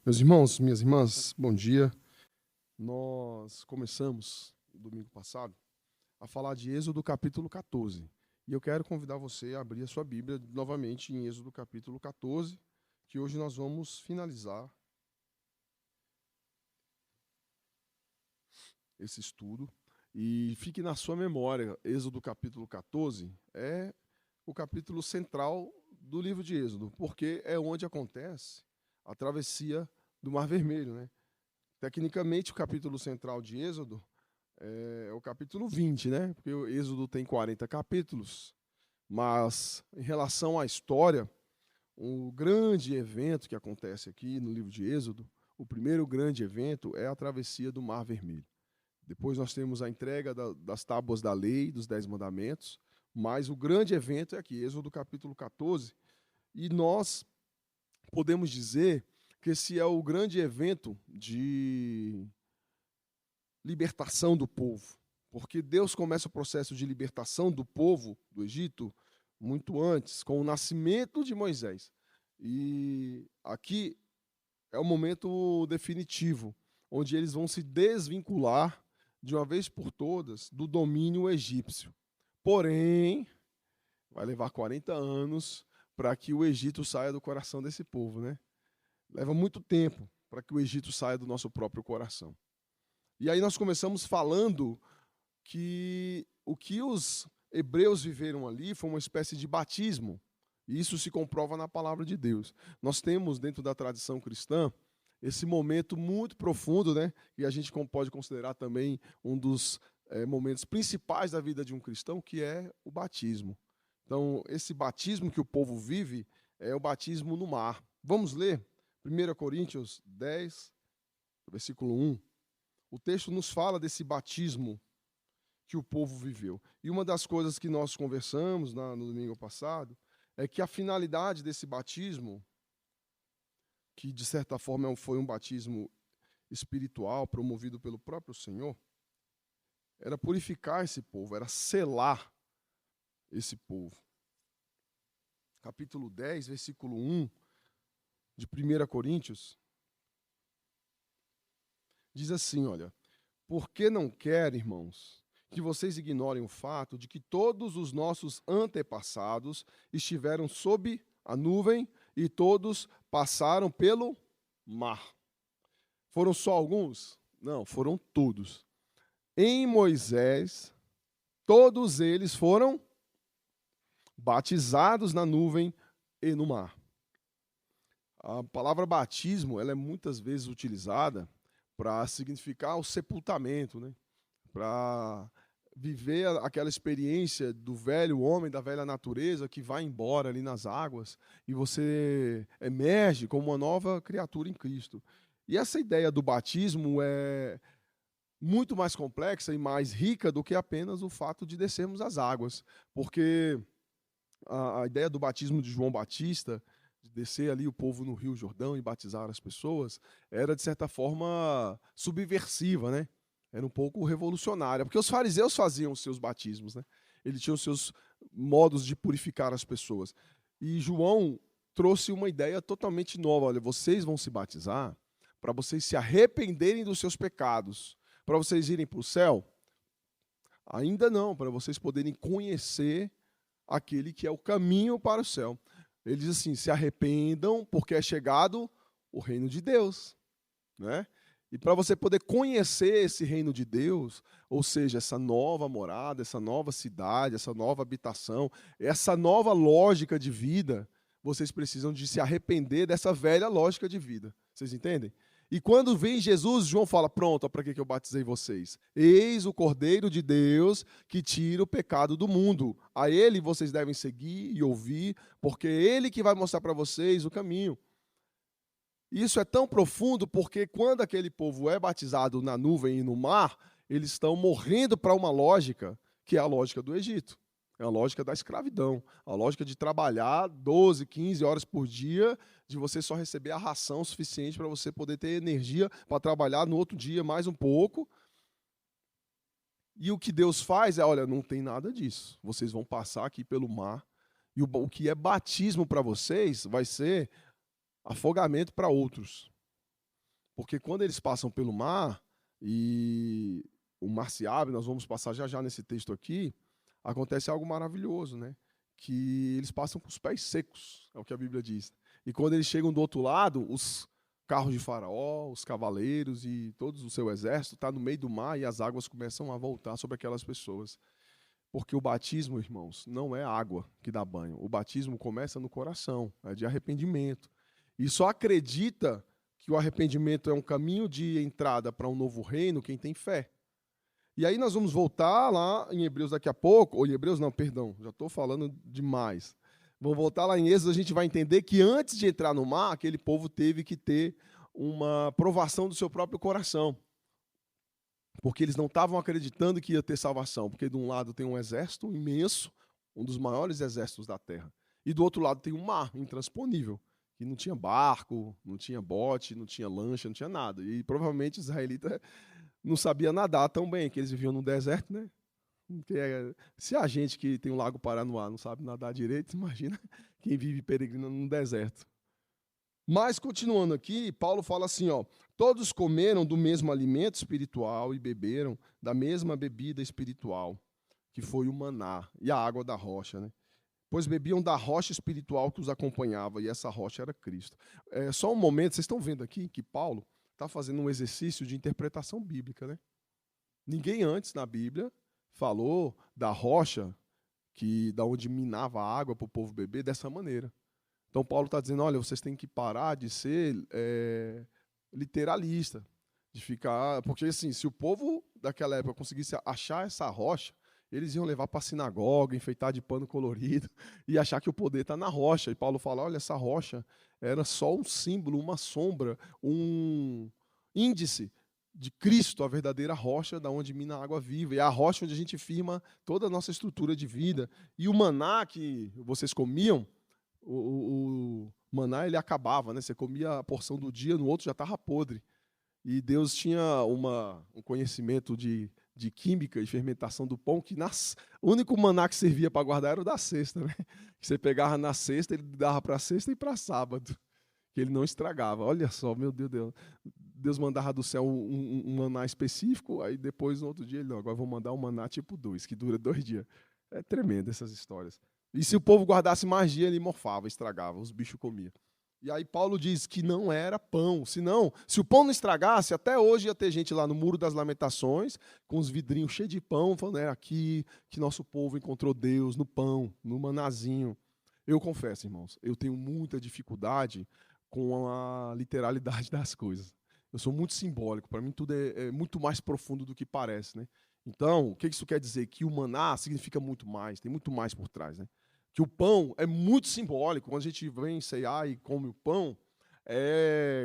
Meus irmãos, minhas irmãs, bom dia. Nós começamos, domingo passado, a falar de Êxodo capítulo 14. E eu quero convidar você a abrir a sua Bíblia novamente em Êxodo capítulo 14, que hoje nós vamos finalizar esse estudo. E fique na sua memória, Êxodo capítulo 14 é o capítulo central do livro de Êxodo, porque é onde acontece a travessia do Mar Vermelho, né? Tecnicamente, o capítulo central de Êxodo é o capítulo 20, né? Porque o Êxodo tem 40 capítulos, mas em relação à história, o grande evento que acontece aqui no livro de Êxodo, o primeiro grande evento é a travessia do Mar Vermelho. Depois nós temos a entrega das tábuas da lei, dos 10 mandamentos, mas o grande evento é aqui, Êxodo capítulo 14, e nós podemos dizer que esse é o grande evento de libertação do povo, porque Deus começa o processo de libertação do povo do Egito muito antes, com o nascimento de Moisés. E aqui é o momento definitivo, onde eles vão se desvincular de uma vez por todas do domínio egípcio. Porém, vai levar 40 anos para que o Egito saia do coração desse povo, né? Leva muito tempo para que o Egito saia do nosso próprio coração. E aí nós começamos falando que o que os hebreus viveram ali foi uma espécie de batismo. E isso se comprova na palavra de Deus. Nós temos dentro da tradição cristã esse momento muito profundo, né? E a gente pode considerar também um dos momentos principais da vida de um cristão, que é o batismo. Então, esse batismo que o povo vive é o batismo no mar. Vamos ler 1 Coríntios 10, versículo 1. O texto nos fala desse batismo que o povo viveu. E uma das coisas que nós conversamos no domingo passado é que a finalidade desse batismo, que de certa forma foi um batismo espiritual promovido pelo próprio Senhor, era purificar esse povo, era selar esse povo. Capítulo 10, versículo 1 de 1 Coríntios, diz assim, olha: porque não quero, irmãos, que vocês ignorem o fato de que todos os nossos antepassados estiveram sob a nuvem e todos passaram pelo mar. Foram só alguns? Não, foram todos. Em Moisés, todos eles foram batizados na nuvem e no mar. A palavra batismo, ela é muitas vezes utilizada para significar o sepultamento, né? Para viver aquela experiência do velho homem, da velha natureza que vai embora ali nas águas e você emerge como uma nova criatura em Cristo. E essa ideia do batismo é muito mais complexa e mais rica do que apenas o fato de descermos as águas, porque a ideia do batismo de João Batista, de descer ali o povo no Rio Jordão e batizar as pessoas, era de certa forma subversiva, né? Era um pouco revolucionária, porque os fariseus faziam os seus batismos, né? Eles tinham os seus modos de purificar as pessoas. E João trouxe uma ideia totalmente nova. Olha, vocês vão se batizar para vocês se arrependerem dos seus pecados, para vocês irem para o céu? Ainda não, para vocês poderem conhecer aquele que é o caminho para o céu. Ele diz assim: se arrependam, porque é chegado o reino de Deus, né? E para você poder conhecer esse reino de Deus, ou seja, essa nova morada, essa nova cidade, essa nova habitação, essa nova lógica de vida, vocês precisam de se arrepender dessa velha lógica de vida. Vocês entendem? E quando vem Jesus, João fala: pronto, para que eu batizei vocês? Eis o Cordeiro de Deus que tira o pecado do mundo. A ele vocês devem seguir e ouvir, porque é ele que vai mostrar para vocês o caminho. Isso é tão profundo porque quando aquele povo é batizado na nuvem e no mar, eles estão morrendo para uma lógica que é a lógica do Egito. É a lógica da escravidão, a lógica de trabalhar 12, 15 horas por dia, de você só receber a ração suficiente para você poder ter energia para trabalhar no outro dia mais um pouco. E o que Deus faz é, olha, não tem nada disso. Vocês vão passar aqui pelo mar, e o que é batismo para vocês vai ser afogamento para outros. Porque quando eles passam pelo mar e o mar se abre, nós vamos passar já já nesse texto aqui, acontece algo maravilhoso, né? Que eles passam com os pés secos, é o que a Bíblia diz. E quando eles chegam do outro lado, os carros de Faraó, os cavaleiros e todo o seu exército está no meio do mar e as águas começam a voltar sobre aquelas pessoas. Porque o batismo, irmãos, não é água que dá banho. O batismo começa no coração, é de arrependimento. E só acredita que o arrependimento é um caminho de entrada para um novo reino quem tem fé. E aí nós vamos voltar lá em Hebreus daqui a pouco, ou em Hebreus não, perdão, já estou falando demais. Vamos voltar lá em Êxodo, a gente vai entender que antes de entrar no mar, aquele povo teve que ter uma provação do seu próprio coração. Porque eles não estavam acreditando que ia ter salvação, porque de um lado tem um exército imenso, um dos maiores exércitos da terra, e do outro lado tem um mar intransponível, que não tinha barco, não tinha bote, não tinha lancha, não tinha nada. E provavelmente os israelitas não sabiam nadar tão bem, que eles viviam no deserto, né? Se a gente que tem o Lago Paranoá não sabe nadar direito, imagina quem vive peregrino no deserto. Mas, continuando aqui, Paulo fala assim, ó, todos comeram do mesmo alimento espiritual e beberam da mesma bebida espiritual, que foi o maná e a água da rocha, né? Pois bebiam da rocha espiritual que os acompanhava, e essa rocha era Cristo. Só um momento, vocês estão vendo aqui que Paulo está fazendo um exercício de interpretação bíblica, né? Ninguém antes na Bíblia falou da rocha, da onde minava a água para o povo beber, dessa maneira. Então, Paulo está dizendo, olha, vocês têm que parar de ser literalista, de ficar... Porque, assim, se o povo daquela época conseguisse achar essa rocha, eles iam levar para a sinagoga, enfeitar de pano colorido, e achar que o poder está na rocha. E Paulo fala, olha, essa rocha era só um símbolo, uma sombra, um índice de Cristo, a verdadeira rocha da onde mina a água viva. E é a rocha onde a gente firma toda a nossa estrutura de vida. E o maná que vocês comiam, o maná ele acabava, né? Você comia a porção do dia, no outro já estava podre. E Deus tinha um conhecimento de química e fermentação do pão, que o único maná que servia para guardar era o da sexta, né? Que você pegava na sexta, ele dava para sexta e para sábado, que ele não estragava. Olha só, meu Deus, Deus mandava do céu um maná específico, aí depois no outro dia ele, não, agora vou mandar um maná tipo 2, que dura 2 dias. É tremendo essas histórias. E se o povo guardasse mais dia, ele morfava, estragava, os bichos comiam. E aí Paulo diz que não era pão, senão, se o pão não estragasse, até hoje ia ter gente lá no Muro das Lamentações, com os vidrinhos cheios de pão, falando, aqui que nosso povo encontrou Deus, no pão, no manazinho. Eu confesso, irmãos, eu tenho muita dificuldade com a literalidade das coisas. Eu sou muito simbólico, para mim tudo é muito mais profundo do que parece, né? Então, o que isso quer dizer? Que o maná significa muito mais, tem muito mais por trás, né? Que o pão é muito simbólico. Quando a gente vem ceiar e come o pão,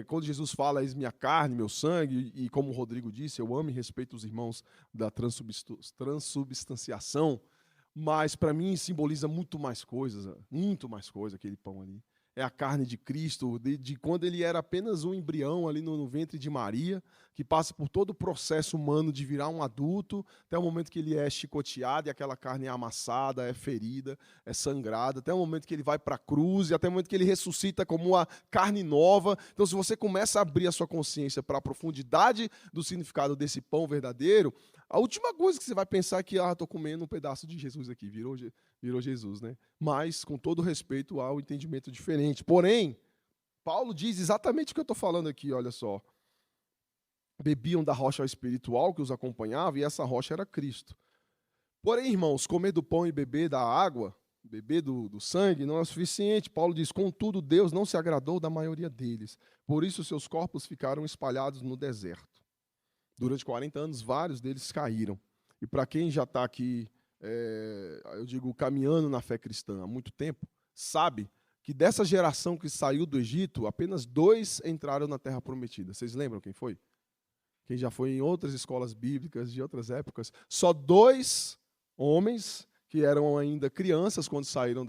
quando Jesus fala, eis minha carne, meu sangue, e como o Rodrigo disse, eu amo e respeito os irmãos da transubstanciação, mas para mim simboliza muito mais coisa aquele pão ali. É a carne de Cristo, de quando ele era apenas um embrião ali no ventre de Maria, que passa por todo o processo humano de virar um adulto, até o momento que ele é chicoteado e aquela carne é amassada, é ferida, é sangrada, até o momento que ele vai para a cruz e até o momento que ele ressuscita como a carne nova. Então, se você começa a abrir a sua consciência para a profundidade do significado desse pão verdadeiro, a última coisa que você vai pensar é que estou comendo um pedaço de Jesus aqui, virou Jesus, né? Mas, com todo respeito ao entendimento diferente. Porém, Paulo diz exatamente o que eu estou falando aqui, olha só. Bebiam da rocha espiritual que os acompanhava, e essa rocha era Cristo. Porém, irmãos, comer do pão e beber da água, beber do sangue, não é o suficiente. Paulo diz, contudo, Deus não se agradou da maioria deles. Por isso, seus corpos ficaram espalhados no deserto. Durante 40 anos, vários deles caíram. E para quem já está aqui, eu digo, caminhando na fé cristã há muito tempo, sabe que dessa geração que saiu do Egito, apenas 2 entraram na Terra Prometida. Vocês lembram quem foi? Quem já foi em outras escolas bíblicas de outras épocas, só 2 homens que eram ainda crianças quando saíram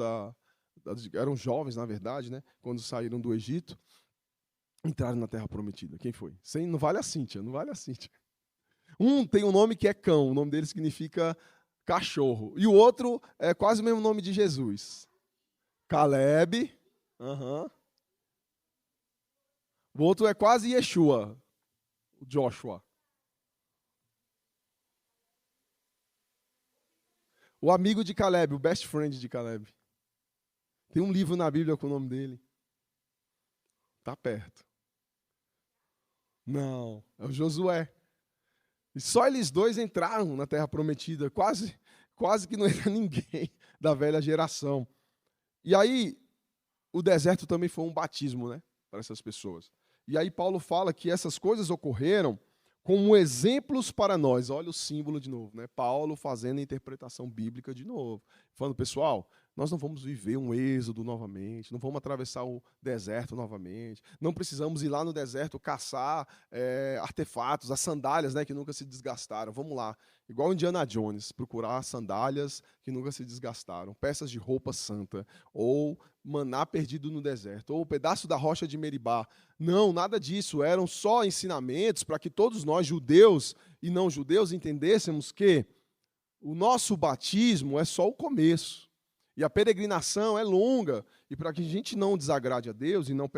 eram jovens, na verdade, né? Quando saíram do Egito, entraram na Terra Prometida. Quem foi? Não vale a Cíntia, não vale a Cíntia. Um tem um nome que é cão, o nome dele significa cachorro. E o outro é quase o mesmo nome de Jesus. Caleb. O outro é quase Yeshua. O Joshua. O amigo de Caleb, o best friend de Caleb. Tem um livro na Bíblia com o nome dele. Tá perto. Não, é o Josué. E só eles dois entraram na Terra Prometida. Quase que não entra ninguém da velha geração. E aí, o deserto também foi um batismo, né, para essas pessoas. E aí Paulo fala que essas coisas ocorreram como exemplos para nós. Olha o símbolo de novo, né? Paulo fazendo a interpretação bíblica de novo. Falando, pessoal, nós não vamos viver um êxodo novamente, não vamos atravessar o deserto novamente, não precisamos ir lá no deserto caçar artefatos, as sandálias, né, que nunca se desgastaram. Vamos lá, igual Indiana Jones, procurar sandálias que nunca se desgastaram, peças de roupa santa, ou maná perdido no deserto, ou um pedaço da rocha de Meribá. Não, nada disso, eram só ensinamentos para que todos nós, judeus e não judeus, entendêssemos que o nosso batismo é só o começo. E a peregrinação é longa. E para que a gente não desagrade a Deus e não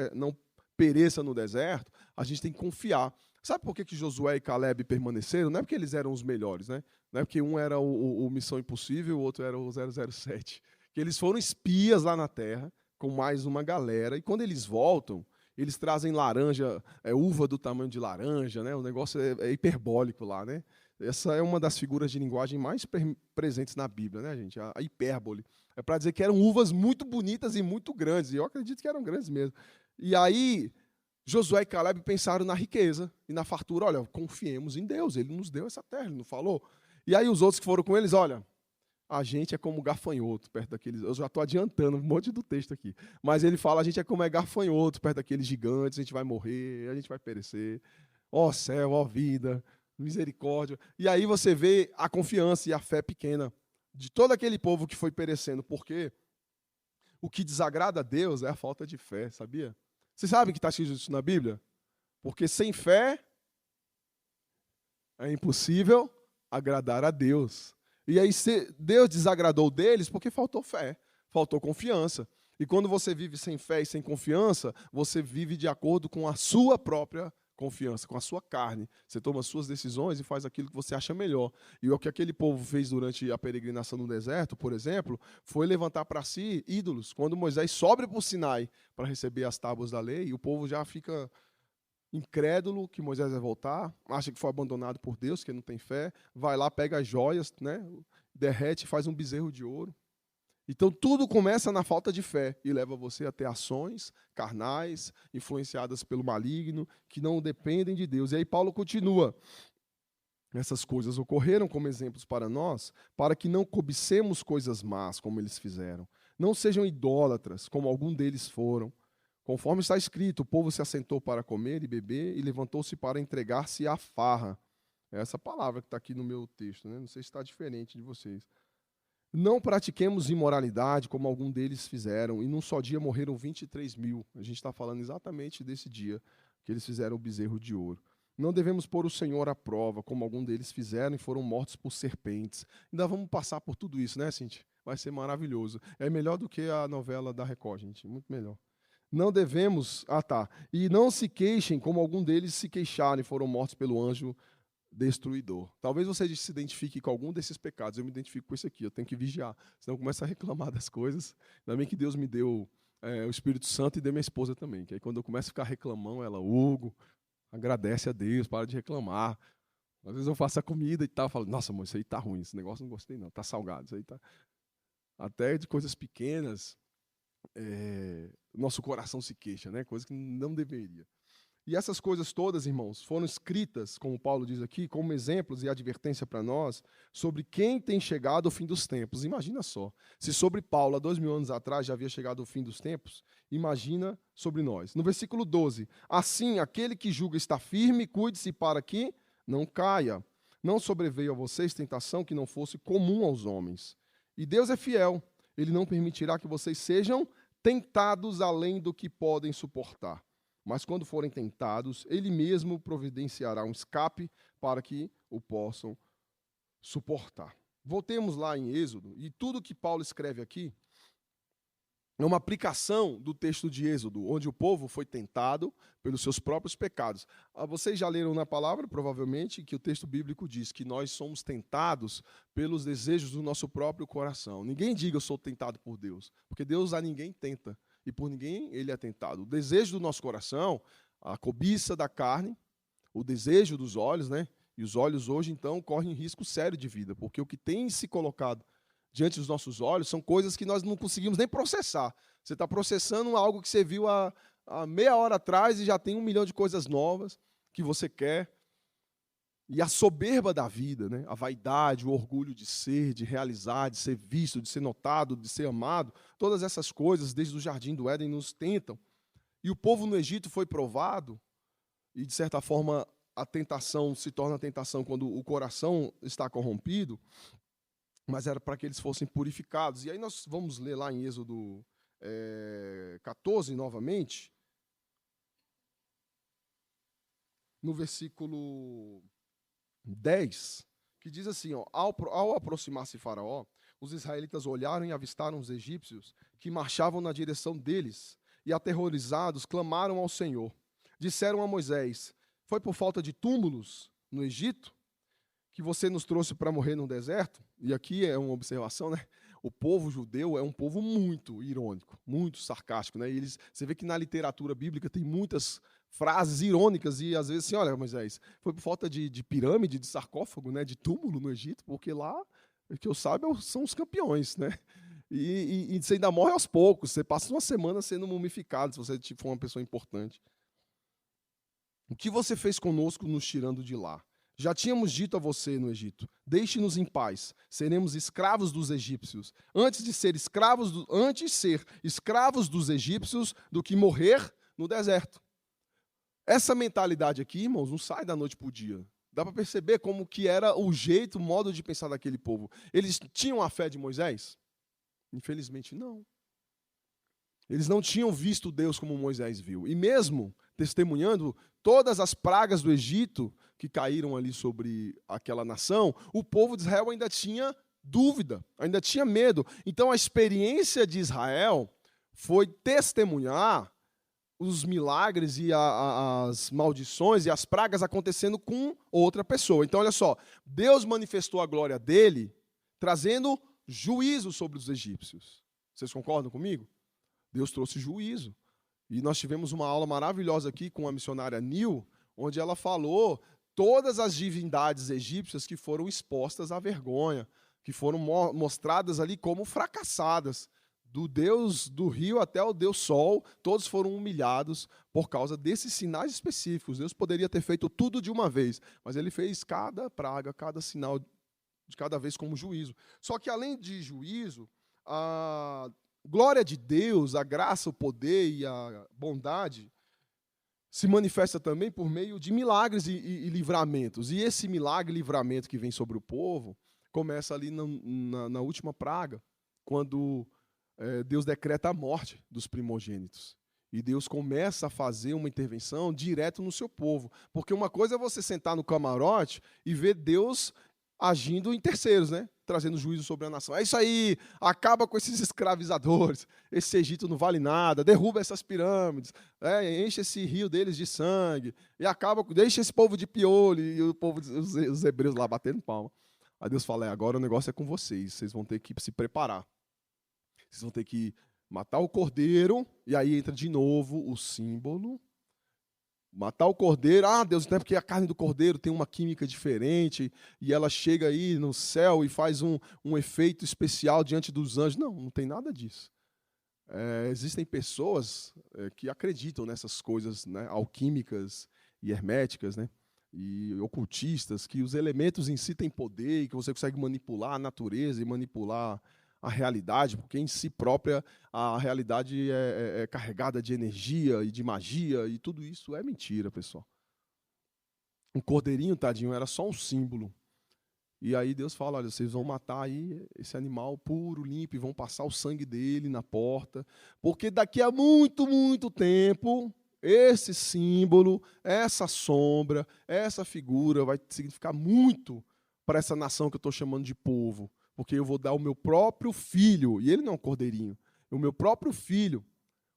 pereça no deserto, a gente tem que confiar. Sabe por que Josué e Caleb permaneceram? Não é porque eles eram os melhores, né? Não é porque um era o Missão Impossível e o outro era o 007. Que eles foram espias lá na terra, com mais uma galera. E quando eles voltam, eles trazem laranja, uva do tamanho de laranja, né? O negócio é hiperbólico lá, né? Essa é uma das figuras de linguagem mais presentes na Bíblia, né, gente? A hipérbole. É para dizer que eram uvas muito bonitas e muito grandes. E eu acredito que eram grandes mesmo. E aí, Josué e Caleb pensaram na riqueza e na fartura. Olha, confiemos em Deus. Ele nos deu essa terra, ele não falou? E aí os outros que foram com eles, olha, a gente é como gafanhoto perto daqueles... Eu já estou adiantando um monte do texto aqui. Mas ele fala, a gente é como gafanhoto perto daqueles gigantes, a gente vai morrer, a gente vai perecer. Ó céu, ó vida, misericórdia. E aí você vê a confiança e a fé pequena de todo aquele povo que foi perecendo. Porque o que desagrada a Deus é a falta de fé, sabia? Você sabe que está escrito isso na Bíblia? Porque sem fé é impossível agradar a Deus. E aí Deus desagradou deles porque faltou fé, faltou confiança. E quando você vive sem fé e sem confiança, você vive de acordo com a sua própria confiança, com a sua carne. Você toma as suas decisões e faz aquilo que você acha melhor. E o que aquele povo fez durante a peregrinação no deserto, por exemplo, foi levantar para si ídolos. Quando Moisés sobe para o Sinai para receber as tábuas da lei, o povo já fica incrédulo que Moisés vai voltar, acha que foi abandonado por Deus, que não tem fé, vai lá, pega as joias, né, derrete e faz um bezerro de ouro. Então tudo começa na falta de fé e leva você a ter ações carnais, influenciadas pelo maligno, que não dependem de Deus. E aí Paulo continua. Essas coisas ocorreram como exemplos para nós, para que não cobicemos coisas más, como eles fizeram. Não sejam idólatras, como algum deles foram. Conforme está escrito, o povo se assentou para comer e beber e levantou-se para entregar-se à farra. É essa palavra que está aqui no meu texto, né? Não sei se está diferente de vocês. Não pratiquemos imoralidade como algum deles fizeram, e num só dia morreram 23.000. A gente está falando exatamente desse dia que eles fizeram o bezerro de ouro. Não devemos pôr o Senhor à prova, como algum deles fizeram e foram mortos por serpentes. Ainda vamos passar por tudo isso, né, Cintia? Vai ser maravilhoso. É melhor do que a novela da Record, gente. Muito melhor. Não devemos... E não se queixem como algum deles se queixaram e foram mortos pelo anjo destruidor. Talvez você se identifique com algum desses pecados. Eu me identifico com esse aqui. Eu tenho que vigiar. Senão eu começo a reclamar das coisas. Ainda bem que Deus me deu o Espírito Santo e deu minha esposa também. Que aí quando eu começo a ficar reclamando, ela, Hugo, agradece a Deus, para de reclamar. Às vezes eu faço a comida e tal, eu falo, nossa, amor, isso aí tá ruim. Esse negócio não gostei não. Tá salgado. Isso aí tá... Até de coisas pequenas... nosso coração se queixa, né? Coisa que não deveria. E essas coisas todas, irmãos, foram escritas, como Paulo diz aqui, como exemplos e advertência para nós sobre quem tem chegado ao fim dos tempos. Imagina só, se sobre Paulo, há 2000 anos atrás, já havia chegado ao fim dos tempos, imagina sobre nós. No versículo 12, assim, aquele que julga está firme, cuide-se para que não caia. Não sobreveio a vocês tentação que não fosse comum aos homens. E Deus é fiel, Ele não permitirá que vocês sejam tentados além do que podem suportar. Mas quando forem tentados, Ele mesmo providenciará um escape para que o possam suportar. Voltemos lá em Êxodo, e tudo que Paulo escreve aqui É uma aplicação do texto de Êxodo, onde o povo foi tentado pelos seus próprios pecados. Vocês já leram na palavra, provavelmente, que o texto bíblico diz que nós somos tentados pelos desejos do nosso próprio coração. Ninguém diga eu sou tentado por Deus, porque Deus a ninguém tenta, e por ninguém ele é tentado. O desejo do nosso coração, a cobiça da carne, o desejo dos olhos, né? E os olhos hoje, então, correm risco sério de vida, porque o que tem se colocado diante dos nossos olhos são coisas que nós não conseguimos nem processar. Você está processando algo que você viu há meia hora atrás e já tem 1 milhão de coisas novas que você quer. E a soberba da vida, né? A vaidade, o orgulho de ser, de realizar, de ser visto, de ser notado, de ser amado, todas essas coisas, desde o jardim do Éden, nos tentam. E o povo no Egito foi provado, e de certa forma a tentação se torna tentação quando o coração está corrompido, mas era para que eles fossem purificados. E aí nós vamos ler lá em Êxodo 14 novamente, no versículo 10, que diz assim, ó, ao aproximar-se Faraó, os israelitas olharam e avistaram os egípcios que marchavam na direção deles, e aterrorizados clamaram ao Senhor. Disseram a Moisés, foi por falta de túmulos no Egito que você nos trouxe para morrer no deserto? E aqui é uma observação, né? O povo judeu é um povo muito irônico, muito sarcástico, né? E você vê que na literatura bíblica tem muitas frases irônicas e às vezes assim, olha, Moisés, foi por falta de pirâmide, de sarcófago, né? De túmulo no Egito, porque lá, o que eu saiba, são os campeões, né? E você ainda morre aos poucos, você passa uma semana sendo mumificado, se você for uma pessoa importante. O que você fez conosco nos tirando de lá? Já tínhamos dito a você no Egito, deixe-nos em paz, seremos escravos dos egípcios, antes ser escravos dos egípcios do que morrer no deserto. Essa mentalidade aqui, irmãos, não sai da noite para o dia. Dá para perceber como que era o jeito, o modo de pensar daquele povo. Eles tinham a fé de Moisés? Infelizmente, não. Eles não tinham visto Deus como Moisés viu. E mesmo testemunhando todas as pragas do Egito que caíram ali sobre aquela nação, o povo de Israel ainda tinha dúvida, ainda tinha medo. Então a experiência de Israel foi testemunhar os milagres e as maldições e as pragas acontecendo com outra pessoa. Então olha só, Deus manifestou a glória dele, trazendo juízo sobre os egípcios. Vocês concordam comigo? Deus trouxe juízo. E nós tivemos uma aula maravilhosa aqui com a missionária Nil, onde ela falou todas as divindades egípcias que foram expostas à vergonha, que foram mostradas ali como fracassadas. Do Deus do rio até o Deus Sol, todos foram humilhados por causa desses sinais específicos. Deus poderia ter feito tudo de uma vez, mas ele fez cada praga, cada sinal de cada vez como juízo. Só que além de juízo, a glória de Deus, a graça, o poder e a bondade se manifesta também por meio de milagres e livramentos. E esse milagre e livramento que vem sobre o povo começa ali na última praga, quando Deus decreta a morte dos primogênitos. E Deus começa a fazer uma intervenção direto no seu povo. Porque uma coisa é você sentar no camarote e ver Deus agindo em terceiros, né? Trazendo juízo sobre a nação. É isso aí, acaba com esses escravizadores, esse Egito não vale nada, derruba essas pirâmides, enche esse rio deles de sangue, e deixa esse povo de piolho, e o povo, os hebreus lá batendo palma. Aí Deus fala, agora o negócio é com vocês vão ter que se preparar. Vocês vão ter que matar o cordeiro, e aí entra de novo o símbolo. Matar o cordeiro, Deus, não é porque a carne do cordeiro tem uma química diferente e ela chega aí no céu e faz um efeito especial diante dos anjos. Não tem nada disso. Existem pessoas que acreditam nessas coisas, né, alquímicas e herméticas, né, e ocultistas, que os elementos em si têm poder e que você consegue manipular a natureza e manipular a realidade, porque em si própria a realidade é carregada de energia e de magia, e tudo isso é mentira, pessoal. Um cordeirinho, tadinho, era só um símbolo. E aí Deus fala, olha, vocês vão matar aí esse animal puro, limpo, e vão passar o sangue dele na porta, porque daqui a muito, muito tempo, esse símbolo, essa sombra, essa figura vai significar muito para essa nação que eu estou chamando de povo. Porque eu vou dar o meu próprio filho, e ele não é um cordeirinho, O meu próprio filho,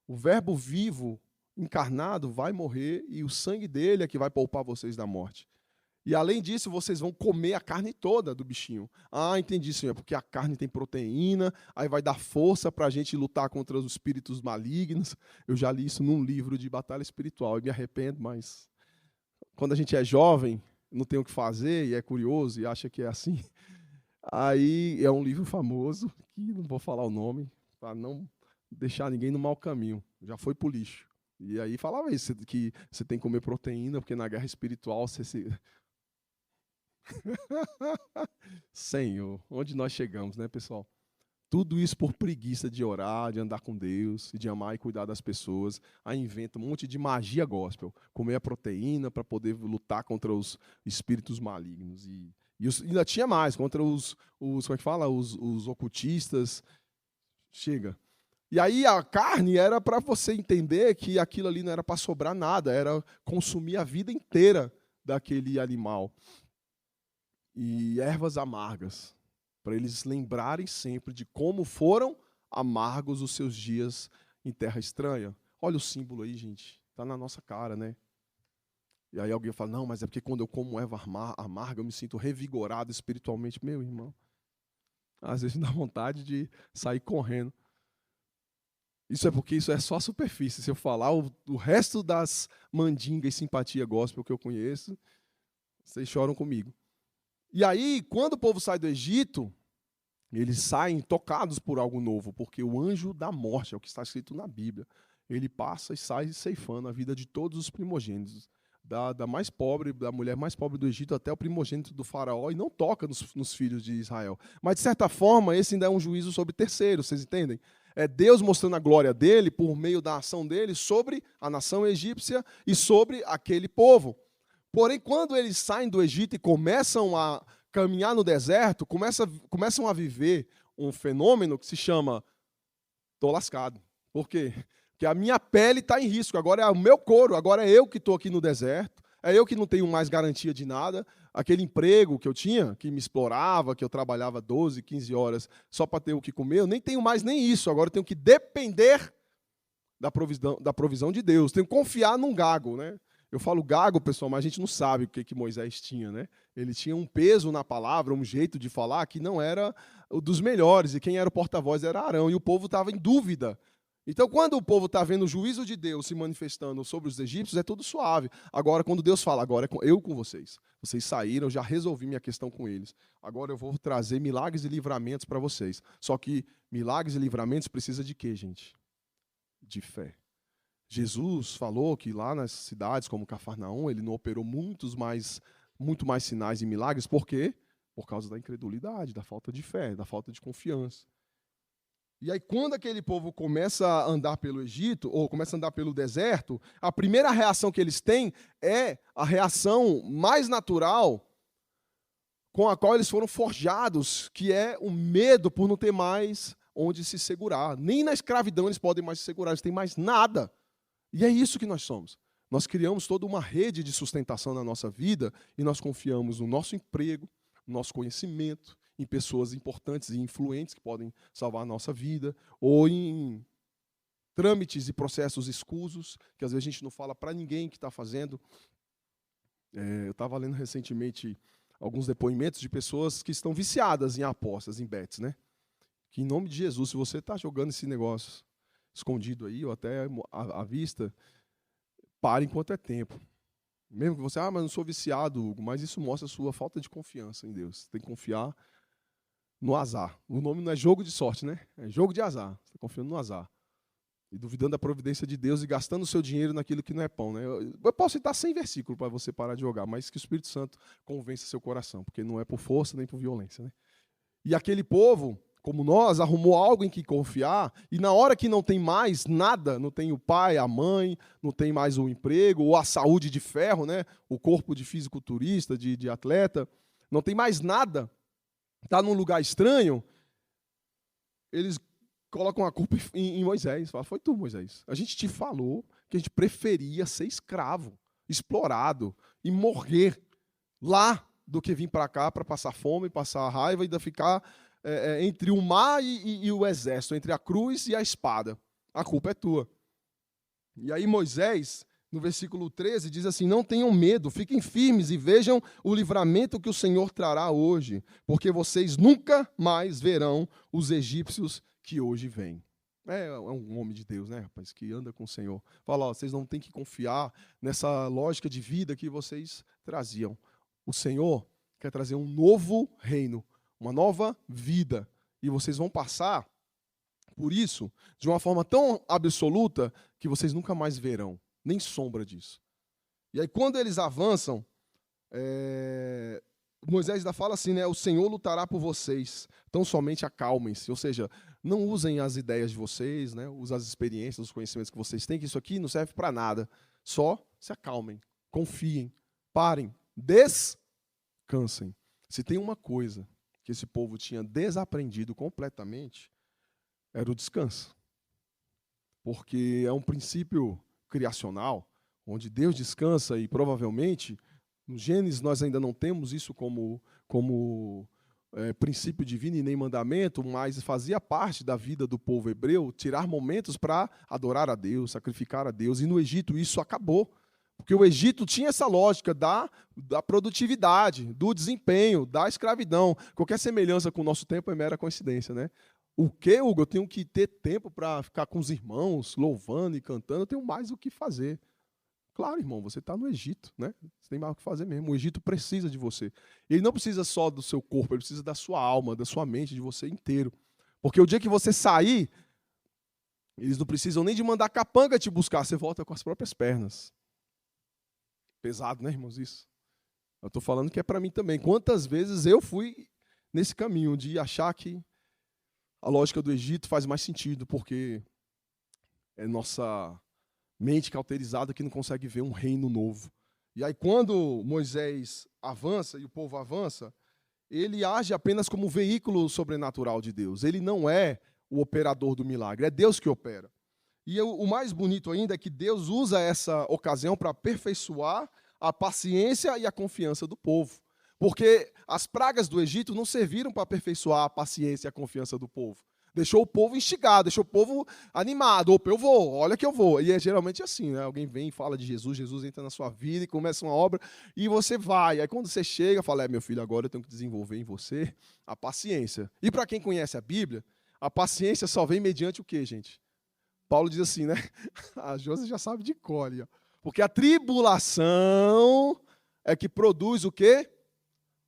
o verbo vivo, encarnado, vai morrer e o sangue dele é que vai poupar vocês da morte. E além disso, vocês vão comer a carne toda do bichinho. Ah, entendi, Senhor, porque a carne tem proteína, aí vai dar força para a gente lutar contra os espíritos malignos. Eu já li isso num livro de batalha espiritual e me arrependo, mas quando a gente é jovem, não tem o que fazer e é curioso e acha que é assim. Aí é um livro famoso, que não vou falar o nome, para não deixar ninguém no mau caminho. Já foi pro lixo. E aí falava isso, que você tem que comer proteína, porque na guerra espiritual você se... Senhor, onde nós chegamos, né, pessoal? Tudo isso por preguiça de orar, de andar com Deus, de amar e cuidar das pessoas. Aí inventa um monte de magia gospel. Comer a proteína para poder lutar contra os espíritos malignos. E ainda tinha mais, contra os como é que fala? Os ocultistas. Chega. E aí a carne era para você entender que aquilo ali não era para sobrar nada, era consumir a vida inteira daquele animal. E ervas amargas, para eles lembrarem sempre de como foram amargos os seus dias em terra estranha. Olha o símbolo aí, gente. Está na nossa cara, né? E aí alguém fala, não, mas é porque quando eu como erva amarga, eu me sinto revigorado espiritualmente. Meu irmão, às vezes dá vontade de sair correndo. Isso é porque isso é só superfície. Se eu falar o resto das mandingas e simpatia gospel que eu conheço, vocês choram comigo. E aí, quando o povo sai do Egito, eles saem tocados por algo novo, porque o anjo da morte, é o que está escrito na Bíblia, ele passa e sai ceifando a vida de todos os primogênitos, da mais pobre, da mulher mais pobre do Egito até o primogênito do faraó, e não toca nos filhos de Israel. Mas, de certa forma, esse ainda é um juízo sobre terceiros, vocês entendem? É Deus mostrando a glória dele, por meio da ação dele, sobre a nação egípcia e sobre aquele povo. Porém, quando eles saem do Egito e começam a caminhar no deserto, começam a viver um fenômeno que se chama "tô lascado". Por quê? Porque a minha pele está em risco, agora é o meu couro, agora é eu que estou aqui no deserto, é eu que não tenho mais garantia de nada. Aquele emprego que eu tinha, que me explorava, que eu trabalhava 12, 15 horas só para ter o que comer, eu nem tenho mais nem isso, agora eu tenho que depender da provisão de Deus, tenho que confiar num gago, né? Eu falo gago, pessoal, mas a gente não sabe o que Moisés tinha, né? Ele tinha um peso na palavra, um jeito de falar que não era o dos melhores, e quem era o porta-voz era Arão, e o povo estava em dúvida. Então, quando o povo está vendo o juízo de Deus se manifestando sobre os egípcios, é tudo suave. Agora, quando Deus fala, agora é eu com vocês. Vocês saíram, eu já resolvi minha questão com eles. Agora eu vou trazer milagres e livramentos para vocês. Só que milagres e livramentos precisa de quê, gente? De fé. Jesus falou que lá nas cidades como Cafarnaum, ele não operou muito mais sinais e milagres. Por quê? Por causa da incredulidade, da falta de fé, da falta de confiança. E aí, quando aquele povo começa a andar pelo Egito, ou começa a andar pelo deserto, a primeira reação que eles têm é a reação mais natural com a qual eles foram forjados, que é o medo por não ter mais onde se segurar. Nem na escravidão eles podem mais se segurar, eles têm mais nada. E é isso que nós somos. Nós criamos toda uma rede de sustentação na nossa vida e nós confiamos no nosso emprego, no nosso conhecimento, em pessoas importantes e influentes que podem salvar a nossa vida, ou em trâmites e processos escusos, que às vezes a gente não fala para ninguém que está fazendo. Eu estava lendo recentemente alguns depoimentos de pessoas que estão viciadas em apostas, em bets, né? Que em nome de Jesus, se você está jogando esse negócio escondido aí, ou até à vista, pare enquanto é tempo. Mesmo que você, mas não sou viciado, Hugo, mas isso mostra a sua falta de confiança em Deus. Você tem que confiar no azar. O nome não é jogo de sorte, né? É jogo de azar. Você está confiando no azar. E duvidando da providência de Deus e gastando o seu dinheiro naquilo que não é pão, né? Eu posso citar 100 versículos para você parar de jogar, mas que o Espírito Santo convença seu coração, porque não é por força nem por violência, né? E aquele povo, como nós, arrumou algo em que confiar, e na hora que não tem mais nada, não tem o pai, a mãe, não tem mais o emprego, ou a saúde de ferro, né? O corpo de fisiculturista, de atleta, não tem mais nada, está num lugar estranho, eles colocam a culpa em Moisés. Fala, foi tu, Moisés. A gente te falou que a gente preferia ser escravo, explorado e morrer lá do que vir para cá para passar fome, passar raiva e ainda ficar entre o mar e o exército, entre a cruz e a espada. A culpa é tua. E aí Moisés, no versículo 13, diz assim: não tenham medo, fiquem firmes e vejam o livramento que o Senhor trará hoje, porque vocês nunca mais verão os egípcios que hoje vêm. É um homem de Deus, né, rapaz, que anda com o Senhor. Fala, ó, vocês não têm que confiar nessa lógica de vida que vocês traziam. O Senhor quer trazer um novo reino, uma nova vida. E vocês vão passar por isso de uma forma tão absoluta que vocês nunca mais verão, nem sombra disso. E aí quando eles avançam, Moisés ainda fala assim, né? O Senhor lutará por vocês, então somente acalmem-se. Ou seja, não usem as ideias de vocês, né? Usem as experiências, os conhecimentos que vocês têm, que isso aqui não serve para nada. Só se acalmem, confiem, parem, descansem. Se tem uma coisa que esse povo tinha desaprendido completamente, era o descanso. Porque é um princípio criacional, onde Deus descansa e provavelmente, no Gênesis nós ainda não temos isso como princípio divino e nem mandamento, mas fazia parte da vida do povo hebreu tirar momentos para adorar a Deus, sacrificar a Deus. E no Egito isso acabou. Porque o Egito tinha essa lógica da produtividade, do desempenho, da escravidão. Qualquer semelhança com o nosso tempo é mera coincidência, né? O que, Hugo? Eu tenho que ter tempo para ficar com os irmãos, louvando e cantando, eu tenho mais o que fazer. Claro, irmão, você está no Egito, né? Você tem mais o que fazer mesmo. O Egito precisa de você. Ele não precisa só do seu corpo, ele precisa da sua alma, da sua mente, de você inteiro. Porque o dia que você sair, eles não precisam nem de mandar capanga te buscar, você volta com as próprias pernas. Pesado, né, irmãos, isso? Eu estou falando que é para mim também. Quantas vezes eu fui nesse caminho de achar que a lógica do Egito faz mais sentido, porque é nossa mente cauterizada que não consegue ver um reino novo. E aí, quando Moisés avança e o povo avança, ele age apenas como veículo sobrenatural de Deus. Ele não é o operador do milagre, é Deus que opera. E o mais bonito ainda é que Deus usa essa ocasião para aperfeiçoar a paciência e a confiança do povo. Porque as pragas do Egito não serviram para aperfeiçoar a paciência e a confiança do povo. Deixou o povo instigado, deixou o povo animado. Opa, eu vou, olha que eu vou. E é geralmente assim, né? Alguém vem e fala de Jesus, Jesus entra na sua vida e começa uma obra e você vai. Aí quando você chega, fala, meu filho, agora eu tenho que desenvolver em você a paciência. E para quem conhece a Bíblia, a paciência só vem mediante o quê, gente? Paulo diz assim, né? A Josi já sabe de cor ali, ó. Porque a tribulação é que produz o quê?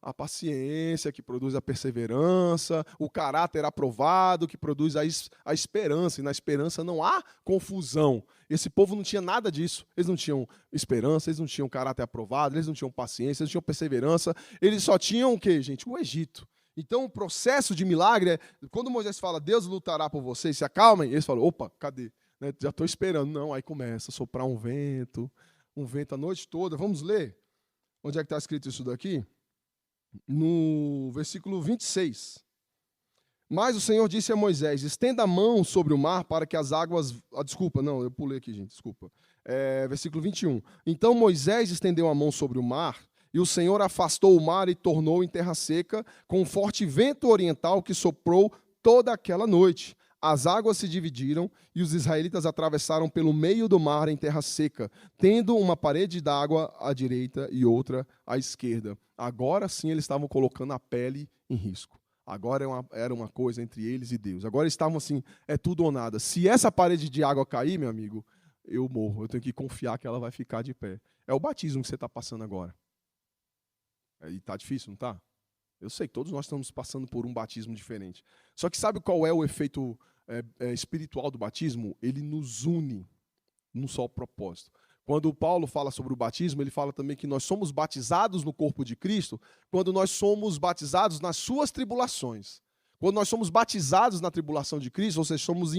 A paciência, que produz a perseverança, o caráter aprovado, que produz a esperança. E na esperança não há confusão. Esse povo não tinha nada disso. Eles não tinham esperança, eles não tinham caráter aprovado, eles não tinham paciência, eles não tinham perseverança. Eles só tinham o quê, gente? O Egito. Então o processo de milagre é, quando Moisés fala, Deus lutará por vocês, se acalmem, eles falam, opa, cadê? Né? Já estou esperando. Não, aí começa a soprar um vento a noite toda. Vamos ler? Onde é que está escrito isso daqui? No versículo 26. Mas o Senhor disse a Moisés, estenda a mão sobre o mar para que as águas... desculpa, não, eu pulei aqui, gente, desculpa. Versículo 21. Então Moisés estendeu a mão sobre o mar, e o Senhor afastou o mar e tornou em terra seca, com um forte vento oriental que soprou toda aquela noite. As águas se dividiram e os israelitas atravessaram pelo meio do mar em terra seca, tendo uma parede d'água à direita e outra à esquerda. Agora sim eles estavam colocando a pele em risco. Agora era uma coisa entre eles e Deus. Agora estavam assim, é tudo ou nada. Se essa parede de água cair, meu amigo, eu morro. Eu tenho que confiar que ela vai ficar de pé. É o batismo que você está passando agora. E está difícil, não está? Eu sei que todos nós estamos passando por um batismo diferente. Só que sabe qual é o efeito espiritual do batismo? Ele nos une num só propósito. Quando o Paulo fala sobre o batismo, ele fala também que nós somos batizados no corpo de Cristo quando nós somos batizados nas suas tribulações. Quando nós somos batizados na tribulação de Cristo, ou seja, somos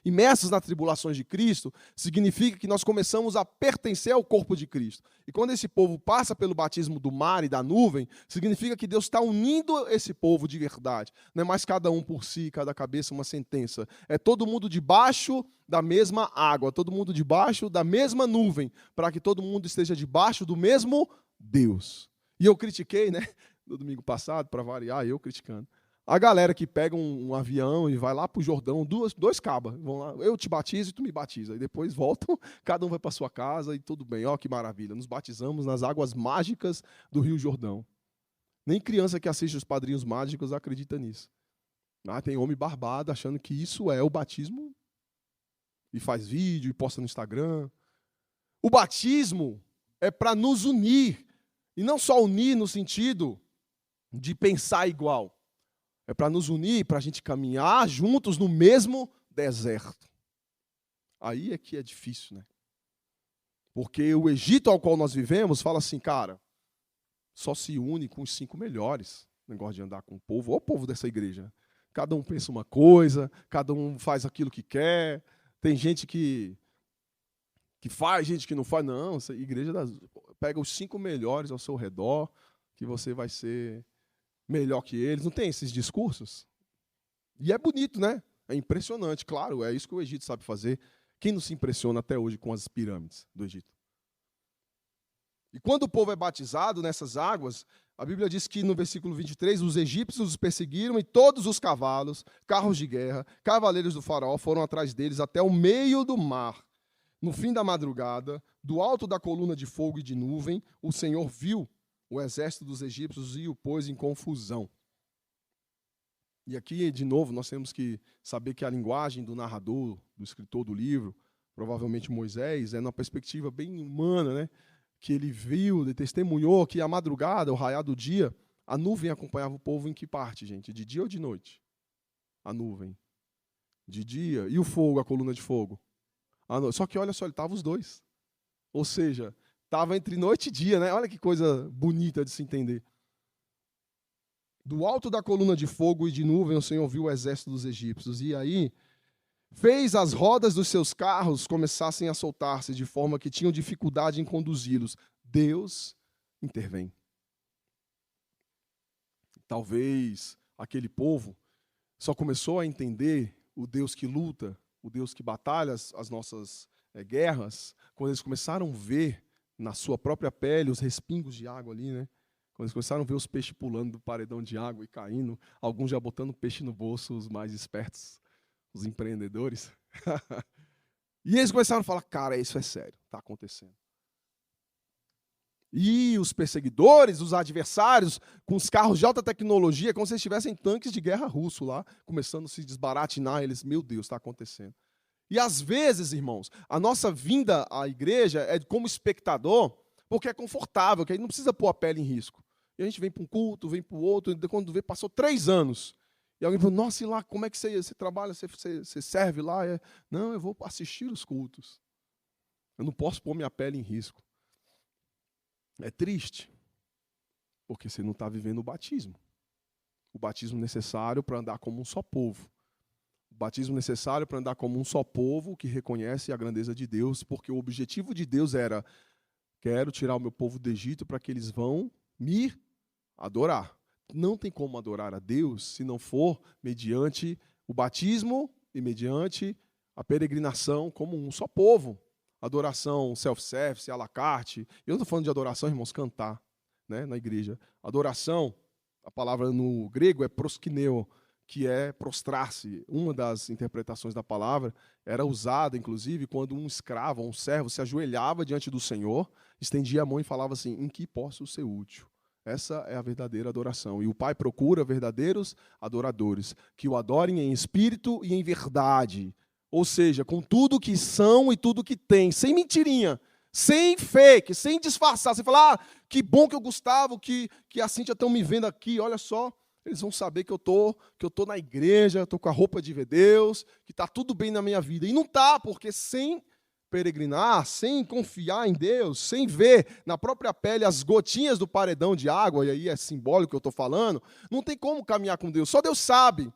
imersos nas tribulações de Cristo, significa que nós começamos a pertencer ao corpo de Cristo. E quando esse povo passa pelo batismo do mar e da nuvem, significa que Deus está unindo esse povo de verdade. Não é mais cada um por si, cada cabeça uma sentença. É todo mundo debaixo da mesma água, todo mundo debaixo da mesma nuvem, para que todo mundo esteja debaixo do mesmo Deus. E eu critiquei, né, no domingo passado, para variar, eu criticando, A galera que pega um avião e vai lá para o Jordão, dois cabas, vão lá, eu te batizo e tu me batiza. E depois voltam, cada um vai para sua casa e tudo bem. Ó, que maravilha. Nos batizamos nas águas mágicas do Rio Jordão. Nem criança que assiste os Padrinhos Mágicos acredita nisso. Tem homem barbado achando que isso é o batismo e faz vídeo e posta no Instagram. O batismo é para nos unir. E não só unir no sentido de pensar igual. É para nos unir, para a gente caminhar juntos no mesmo deserto. Aí é que é difícil, né? Porque o Egito ao qual nós vivemos fala assim, cara, só se une com os 5 melhores. Negócio de andar com o povo. Olha o povo dessa igreja. Cada um pensa uma coisa, cada um faz aquilo que quer. Tem gente que faz, gente que não faz. Não, essa igreja pega os 5 melhores ao seu redor, que você vai ser melhor que eles. Não tem esses discursos? E é bonito, né? É impressionante, claro, é isso que o Egito sabe fazer. Quem não se impressiona até hoje com as pirâmides do Egito? E quando o povo é batizado nessas águas, a Bíblia diz que no versículo 23, os egípcios os perseguiram e todos os cavalos, carros de guerra, cavaleiros do faraó foram atrás deles até o meio do mar. No fim da madrugada, do alto da coluna de fogo e de nuvem, o Senhor viu o exército dos egípcios e o pôs em confusão. E aqui, de novo, nós temos que saber que a linguagem do narrador, do escritor do livro, provavelmente Moisés, é numa perspectiva bem humana, né? Que ele viu, ele testemunhou que à madrugada, ao raiar do dia, a nuvem acompanhava o povo em que parte, gente? De dia ou de noite? A nuvem. De dia. E o fogo, a coluna de fogo? Só que, olha só, ele estava os dois. Ou seja, estava entre noite e dia, né? Olha que coisa bonita de se entender. Do alto da coluna de fogo e de nuvem, o Senhor viu o exército dos egípcios. E aí, fez as rodas dos seus carros começassem a soltar-se, de forma que tinham dificuldade em conduzi-los. Deus intervém. Talvez aquele povo só começou a entender o Deus que luta, o Deus que batalha as nossas guerras, quando eles começaram a ver na sua própria pele os respingos de água ali, né? Quando eles começaram a ver os peixes pulando do paredão de água e caindo, alguns já botando peixe no bolso, os mais espertos, os empreendedores. E eles começaram a falar, cara, isso é sério, está acontecendo. E os perseguidores, os adversários, com os carros de alta tecnologia, como se eles tivessem tanques de guerra russo lá, começando a se desbaratinar, eles, meu Deus, está acontecendo. E às vezes, irmãos, a nossa vinda à igreja é como espectador, porque é confortável, que a gente não precisa pôr a pele em risco. E a gente vem para um culto, vem para o outro, e quando vê, passou 3 anos. E alguém falou, nossa, e lá, como é que você trabalha, você serve lá? Não, eu vou assistir os cultos. Eu não posso pôr minha pele em risco. É triste, porque você não está vivendo o batismo. O batismo necessário para andar como um só povo. O batismo necessário para andar como um só povo que reconhece a grandeza de Deus, porque o objetivo de Deus era, quero tirar o meu povo do Egito para que eles vão me adorar. Não tem como adorar a Deus se não for mediante o batismo e mediante a peregrinação como um só povo. Adoração self-service, à la carte. Eu não estou falando de adoração, irmãos, cantar, né, na igreja. Adoração, a palavra no grego é proskineo, que é prostrar-se. Uma das interpretações da palavra era usada, inclusive, quando um escravo, um servo, se ajoelhava diante do Senhor, estendia a mão e falava assim, em que posso ser útil? Essa é a verdadeira adoração. E o Pai procura verdadeiros adoradores, que o adorem em espírito e em verdade. Ou seja, com tudo que são e tudo que têm, sem mentirinha, sem fake, sem disfarçar. Você fala, que bom que eu Gustavo, que a Cíntia estão me vendo aqui, olha só. Eles vão saber que eu tô na igreja, estou com a roupa de ver Deus, que está tudo bem na minha vida. E não está, porque sem peregrinar, sem confiar em Deus, sem ver na própria pele as gotinhas do paredão de água, e aí é simbólico que eu estou falando, não tem como caminhar com Deus. Só Deus sabe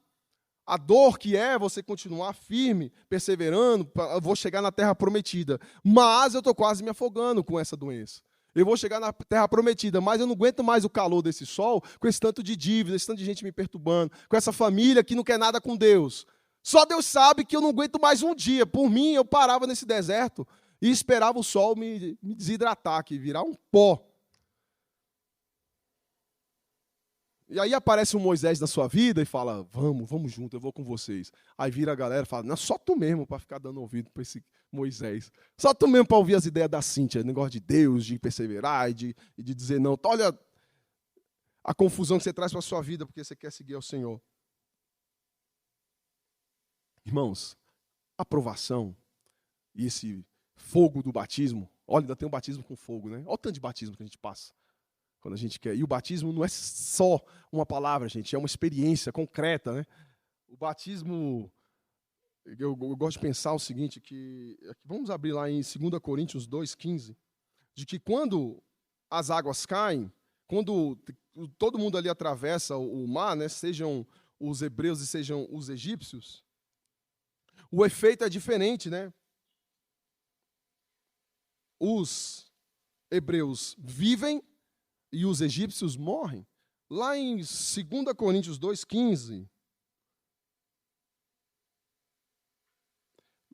a dor que é você continuar firme, perseverando, eu vou chegar na terra prometida. Mas eu estou quase me afogando com essa doença. Eu vou chegar na terra prometida, mas eu não aguento mais o calor desse sol, com esse tanto de dívida, esse tanto de gente me perturbando, com essa família que não quer nada com Deus. Só Deus sabe que eu não aguento mais um dia. Por mim, eu parava nesse deserto e esperava o sol me desidratar aqui, virar um pó. E aí aparece um Moisés na sua vida e fala, vamos junto, eu vou com vocês. Aí vira a galera e fala, não, só tu mesmo para ficar dando ouvido para esse Moisés. Só tu mesmo para ouvir as ideias da Cíntia, negócio de Deus, de perseverar e de dizer não. Então, olha a confusão que você traz para a sua vida porque você quer seguir ao Senhor. Irmãos, a aprovação e esse fogo do batismo, olha, ainda tem um batismo com fogo, né? Olha o tanto de batismo que a gente passa quando a gente quer. E o batismo não é só uma palavra, gente, é uma experiência concreta, né? O batismo, eu gosto de pensar o seguinte, vamos abrir lá em 2 Coríntios 2,15, de que quando as águas caem, quando todo mundo ali atravessa o mar, né, sejam os hebreus e sejam os egípcios, o efeito é diferente, né? Os hebreus vivem e os egípcios morrem. Lá em 2 Coríntios 2,15,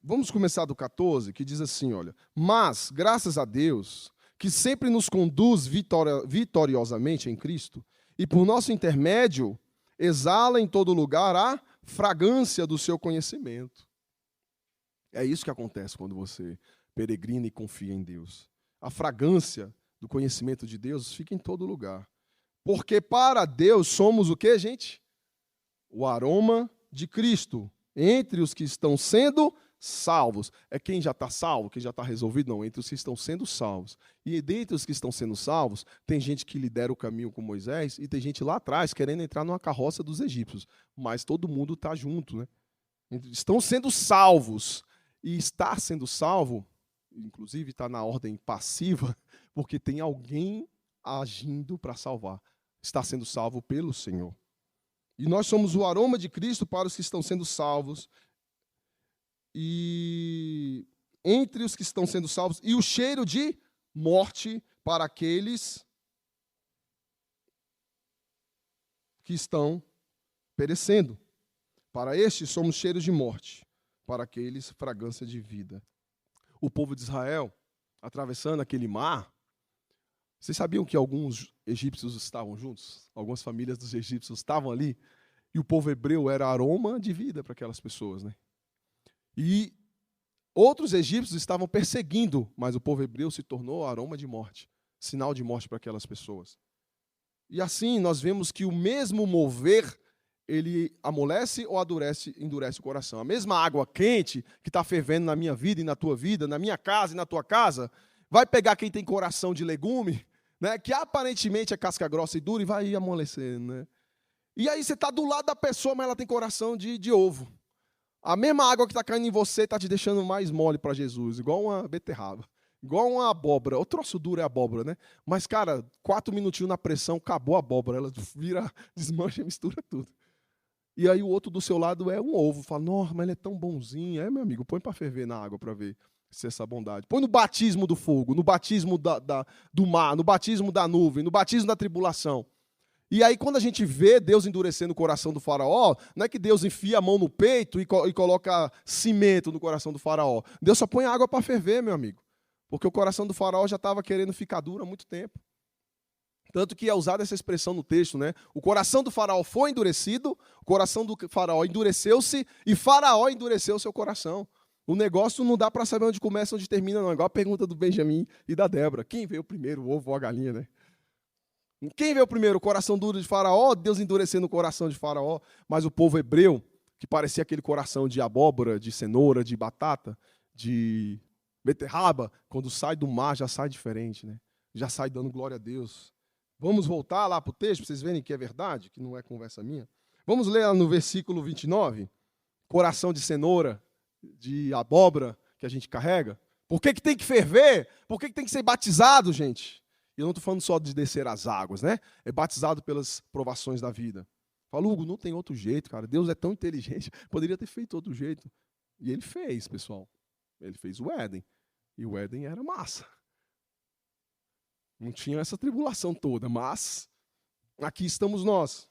vamos começar do 14, que diz assim, olha, mas, graças a Deus, que sempre nos conduz vitoriosamente em Cristo, e por nosso intermédio, exala em todo lugar a fragrância do seu conhecimento. É isso que acontece quando você peregrina e confia em Deus. A fragrância do conhecimento de Deus fica em todo lugar. Porque para Deus somos o quê, gente? O aroma de Cristo entre os que estão sendo salvos. É quem já está salvo, quem já está resolvido? Não, entre os que estão sendo salvos. E dentre os que estão sendo salvos, tem gente que lidera o caminho com Moisés e tem gente lá atrás querendo entrar numa carroça dos egípcios. Mas todo mundo está junto, né? Estão sendo salvos. E estar sendo salvo, inclusive está na ordem passiva, porque tem alguém agindo para salvar. Está sendo salvo pelo Senhor. E nós somos o aroma de Cristo para os que estão sendo salvos. E entre os que estão sendo salvos, e o cheiro de morte para aqueles que estão perecendo. Para estes somos cheiros de morte, para aqueles fragrância de vida. O povo de Israel, atravessando aquele mar, vocês sabiam que alguns egípcios estavam juntos? Algumas famílias dos egípcios estavam ali, e o povo hebreu era aroma de vida para aquelas pessoas, né? E outros egípcios estavam perseguindo, mas o povo hebreu se tornou aroma de morte, sinal de morte para aquelas pessoas. E assim nós vemos que o mesmo mover, ele amolece ou endurece o coração. A mesma água quente que está fervendo na minha vida e na tua vida, na minha casa e na tua casa, vai pegar quem tem coração de legume, né, que aparentemente é casca grossa e dura, e vai amolecendo, né? E aí você está do lado da pessoa, mas ela tem coração de ovo. A mesma água que está caindo em você está te deixando mais mole para Jesus, igual uma beterraba, igual uma abóbora. O troço duro é abóbora, né? Mas, cara, 4 minutinhos na pressão, acabou a abóbora, ela vira, desmancha e mistura tudo. E aí o outro do seu lado é um ovo. Fala, nossa, mas ele é tão bonzinho. É, meu amigo, põe para ferver na água para ver se é essa bondade. Põe no batismo do fogo, no batismo do mar, no batismo da nuvem, no batismo da tribulação. E aí quando a gente vê Deus endurecendo o coração do faraó, não é que Deus enfia a mão no peito e coloca cimento no coração do faraó. Deus só põe água para ferver, meu amigo. Porque o coração do faraó já estava querendo ficar duro há muito tempo. Tanto que é usada essa expressão no texto, né? O coração do faraó foi endurecido, o coração do faraó endureceu-se e faraó endureceu o seu coração. O negócio não dá para saber onde começa e onde termina, não. Igual a pergunta do Benjamin e da Débora. Quem veio primeiro, o ovo ou a galinha, né? Quem veio primeiro, o coração duro de faraó, Deus endurecendo o coração de faraó, mas o povo hebreu, que parecia aquele coração de abóbora, de cenoura, de batata, de beterraba, quando sai do mar já sai diferente, né? Já sai dando glória a Deus. Vamos voltar lá para o texto, para vocês verem que é verdade, que não é conversa minha. Vamos ler lá no versículo 29, coração de cenoura, de abóbora que a gente carrega. Por que tem que ferver? Por que tem que ser batizado, gente? E eu não estou falando só de descer as águas, né? É batizado pelas provações da vida. Fala, Hugo, não tem outro jeito, cara. Deus é tão inteligente, poderia ter feito outro jeito. E ele fez, pessoal. Ele fez o Éden. E o Éden era massa. Não tinha essa tribulação toda, mas aqui estamos nós.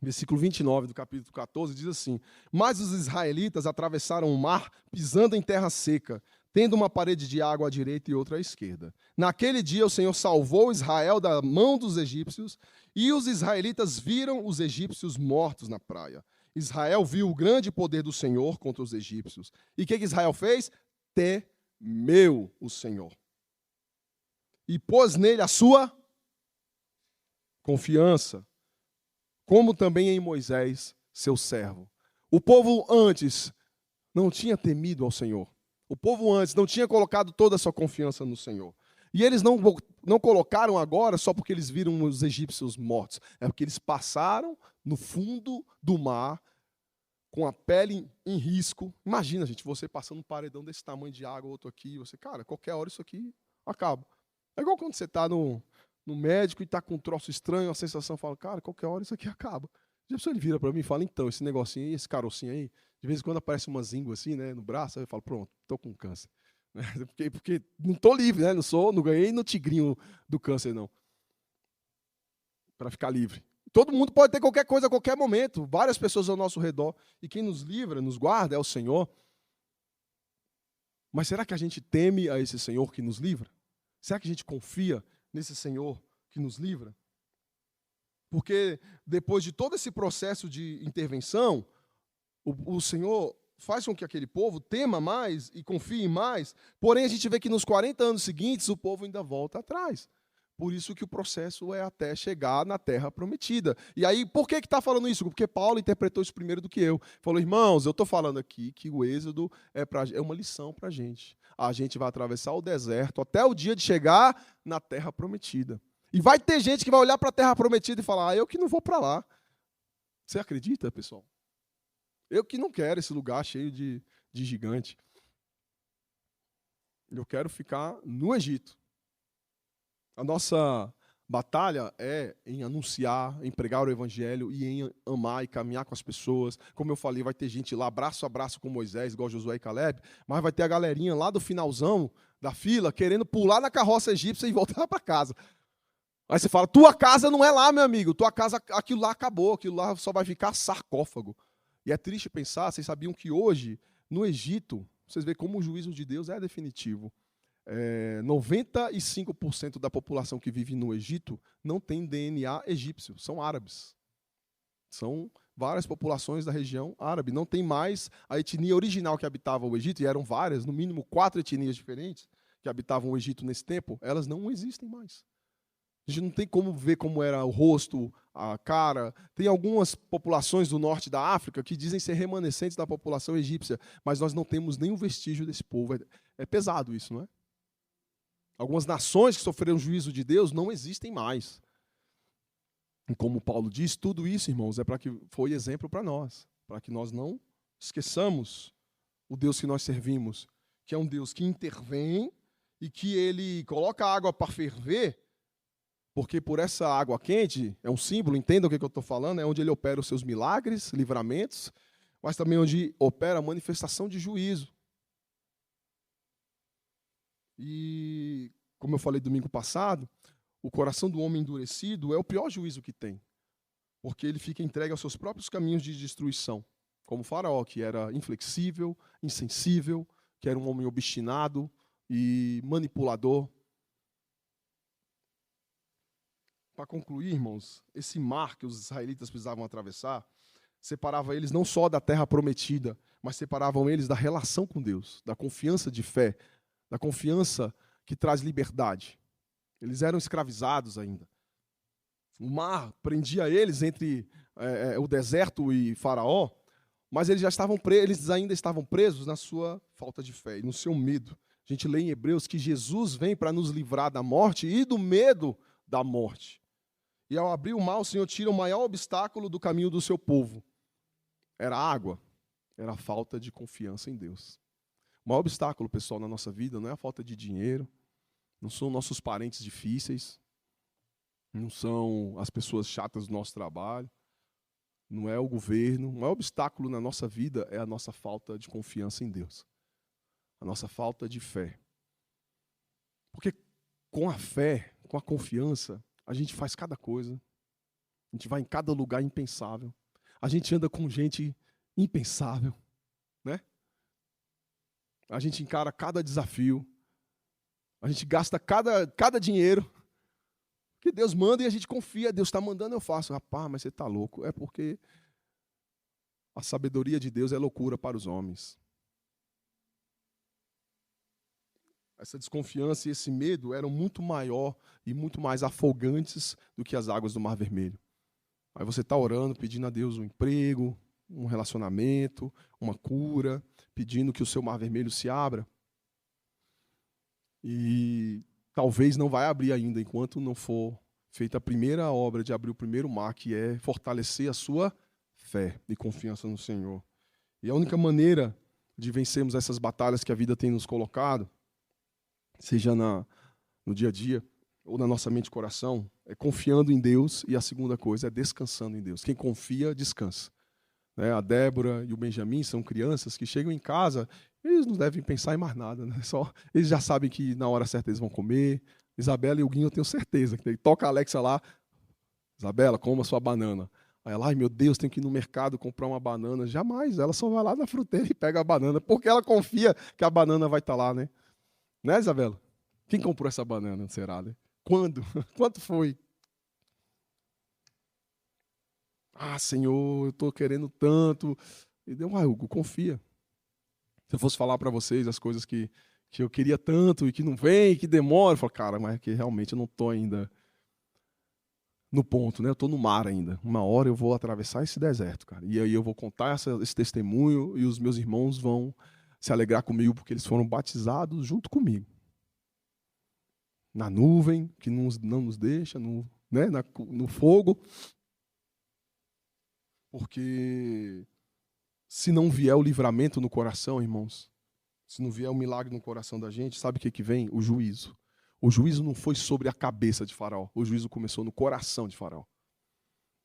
Versículo 29 do capítulo 14 diz assim: mas os israelitas atravessaram o mar pisando em terra seca. tendo uma parede de água à direita e outra à esquerda. Naquele dia o Senhor salvou Israel da mão dos egípcios, e os israelitas viram os egípcios mortos na praia. Israel viu o grande poder do Senhor contra os egípcios. E o que Israel fez? Temeu o Senhor. E pôs nele a sua confiança, como também em Moisés, seu servo. O povo antes não tinha temido ao Senhor. O povo antes não tinha colocado toda a sua confiança no Senhor. E eles não colocaram agora só porque eles viram os egípcios mortos. É porque eles passaram no fundo do mar com a pele em risco. Imagina, gente, você passando um paredão desse tamanho de água, outro aqui. Você, cara, qualquer hora isso aqui acaba. É igual quando você está no médico e está com um troço estranho, a sensação fala, cara, qualquer hora isso aqui acaba. Já pessoa ele vira para mim e fala, então, esse negocinho aí, esse carocinho aí, de vez em quando aparece uma zíngua assim, né, no braço, aí eu falo, pronto, estou com câncer. Porque não estou livre, né? Não ganhei no tigrinho do câncer, não. Para ficar livre. Todo mundo pode ter qualquer coisa a qualquer momento, várias pessoas ao nosso redor, e quem nos livra, nos guarda é o Senhor. Mas será que a gente teme a esse Senhor que nos livra? Será que a gente confia nesse Senhor que nos livra? Porque depois de todo esse processo de intervenção, o Senhor faz com que aquele povo tema mais e confie mais, porém a gente vê que nos 40 anos seguintes o povo ainda volta atrás. Por isso que o processo é até chegar na terra prometida. E aí, por que está falando isso? Porque Paulo interpretou isso primeiro do que eu. Falou, irmãos, eu estou falando aqui que o êxodo é uma lição para a gente. A gente vai atravessar o deserto até o dia de chegar na terra prometida. E vai ter gente que vai olhar para a terra prometida e falar, eu que não vou para lá. Você acredita, pessoal? Eu que não quero esse lugar cheio de gigante. Eu quero ficar no Egito. A nossa batalha é em anunciar, em pregar o evangelho e em amar e caminhar com as pessoas. Como eu falei, vai ter gente lá braço a braço com Moisés, igual Josué e Caleb, mas vai ter a galerinha lá do finalzão da fila querendo pular na carroça egípcia e voltar para casa. Aí você fala, tua casa não é lá, meu amigo. Tua casa, aquilo lá acabou, aquilo lá só vai ficar sarcófago. E é triste pensar, vocês sabiam que hoje, no Egito, vocês veem como o juízo de Deus é definitivo. 95% da população que vive no Egito não tem DNA egípcio, são árabes. São várias populações da região árabe. Não tem mais a etnia original que habitava o Egito, e eram várias, no mínimo 4 etnias diferentes que habitavam o Egito nesse tempo, elas não existem mais. A gente não tem como ver como era o rosto, a cara. Tem algumas populações do norte da África que dizem ser remanescentes da população egípcia, mas nós não temos nenhum vestígio desse povo. É pesado isso, não é? Algumas nações que sofreram juízo de Deus não existem mais. E como Paulo diz, tudo isso, irmãos, é para que foi exemplo para nós, para que nós não esqueçamos o Deus que nós servimos, que é um Deus que intervém e que ele coloca a água para ferver, porque por essa água quente, é um símbolo, entendam o que eu estou falando, é onde ele opera os seus milagres, livramentos, mas também onde opera a manifestação de juízo. E, como eu falei domingo passado, o coração do homem endurecido é o pior juízo que tem, porque ele fica entregue aos seus próprios caminhos de destruição, como o Faraó, que era inflexível, insensível, que era um homem obstinado e manipulador. Para concluir, irmãos, esse mar que os israelitas precisavam atravessar separava eles não só da terra prometida, mas separavam eles da relação com Deus, da confiança de fé, da confiança que traz liberdade. Eles eram escravizados ainda. O mar prendia eles entre o deserto e Faraó, mas eles ainda estavam presos na sua falta de fé e no seu medo. A gente lê em Hebreus que Jesus vem para nos livrar da morte e do medo da morte. E ao abrir o mar, o Senhor tira o maior obstáculo do caminho do seu povo. Era a água, era a falta de confiança em Deus. O maior obstáculo, pessoal, na nossa vida não é a falta de dinheiro, não são nossos parentes difíceis, não são as pessoas chatas do nosso trabalho, não é o governo. O maior obstáculo na nossa vida é a nossa falta de confiança em Deus, a nossa falta de fé. Porque com a fé, com a confiança, a gente faz cada coisa, a gente vai em cada lugar impensável, a gente anda com gente impensável, né? A gente encara cada desafio. A gente gasta cada dinheiro que Deus manda e a gente confia. Deus está mandando, eu faço. Rapaz, mas você está louco. É porque a sabedoria de Deus é loucura para os homens. Essa desconfiança e esse medo eram muito maior e muito mais afogantes do que as águas do Mar Vermelho. Aí você está orando, pedindo a Deus um emprego, um relacionamento, uma cura, pedindo que o seu Mar Vermelho se abra. E talvez não vai abrir ainda, enquanto não for feita a primeira obra de abrir o primeiro mar, que é fortalecer a sua fé e confiança no Senhor. E a única maneira de vencermos essas batalhas que a vida tem nos colocado, seja no dia a dia ou na nossa mente e coração, é confiando em Deus, e a segunda coisa é descansando em Deus. Quem confia, descansa. A Débora e o Benjamin são crianças que chegam em casa, eles não devem pensar em mais nada, né? Eles já sabem que na hora certa eles vão comer. Isabela e o Guinho, eu tenho certeza, que toca a Alexa lá, Isabela, coma sua banana. Aí ela, ai meu Deus, tenho que ir no mercado comprar uma banana. Jamais, ela só vai lá na fruteira e pega a banana, porque ela confia que a banana vai estar lá, né? Né, Isabela? Quem comprou essa banana, será, né? Quando? Quanto foi? Ah, Senhor, eu estou querendo tanto. E deu, Hugo, confia. Se eu fosse falar para vocês as coisas que eu queria tanto e que não vem, que demora, eu falo, cara, mas é que realmente eu não estou ainda no ponto, né? Eu estou no mar ainda. Uma hora eu vou atravessar esse deserto, cara. E aí eu vou contar esse testemunho e os meus irmãos vão se alegrar comigo porque eles foram batizados junto comigo. Na nuvem, que não nos deixa, no fogo. Porque se não vier o livramento no coração, irmãos, se não vier o milagre no coração da gente, sabe o que vem? O juízo. O juízo não foi sobre a cabeça de Faraó. O juízo começou no coração de Faraó.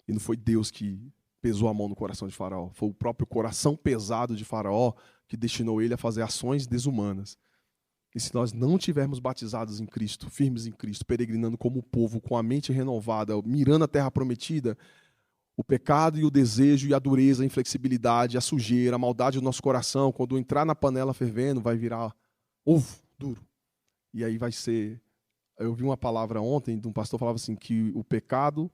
E não foi Deus que pesou a mão no coração de Faraó. Foi o próprio coração pesado de Faraó que destinou ele a fazer ações desumanas. E se nós não tivermos batizados em Cristo, firmes em Cristo, peregrinando como povo, com a mente renovada, mirando a terra prometida, o pecado e o desejo e a dureza, a inflexibilidade, a sujeira, a maldade do nosso coração, quando entrar na panela fervendo, vai virar ovo duro. E aí vai ser... Eu vi uma palavra ontem de um pastor que falava assim, que o pecado,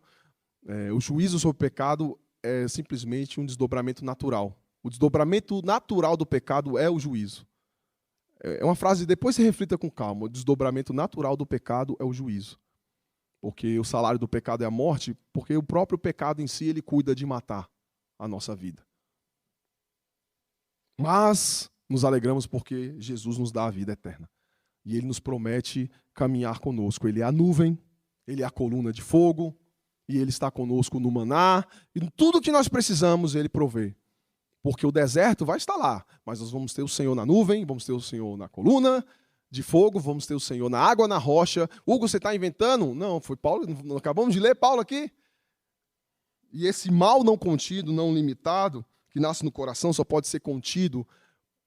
o juízo sobre o pecado é simplesmente um desdobramento natural. O desdobramento natural do pecado é o juízo. É uma frase, depois você reflita com calma. O desdobramento natural do pecado é o juízo. Porque o salário do pecado é a morte, porque o próprio pecado em si, ele cuida de matar a nossa vida. Mas nos alegramos porque Jesus nos dá a vida eterna. E ele nos promete caminhar conosco. Ele é a nuvem, ele é a coluna de fogo, e ele está conosco no maná, e tudo que nós precisamos ele provê. Porque o deserto vai estar lá, mas nós vamos ter o Senhor na nuvem, vamos ter o Senhor na coluna de fogo, vamos ter o Senhor na água, na rocha. Hugo, você está inventando? Não, foi Paulo, acabamos de ler Paulo aqui. E esse mal não contido, não limitado, que nasce no coração, só pode ser contido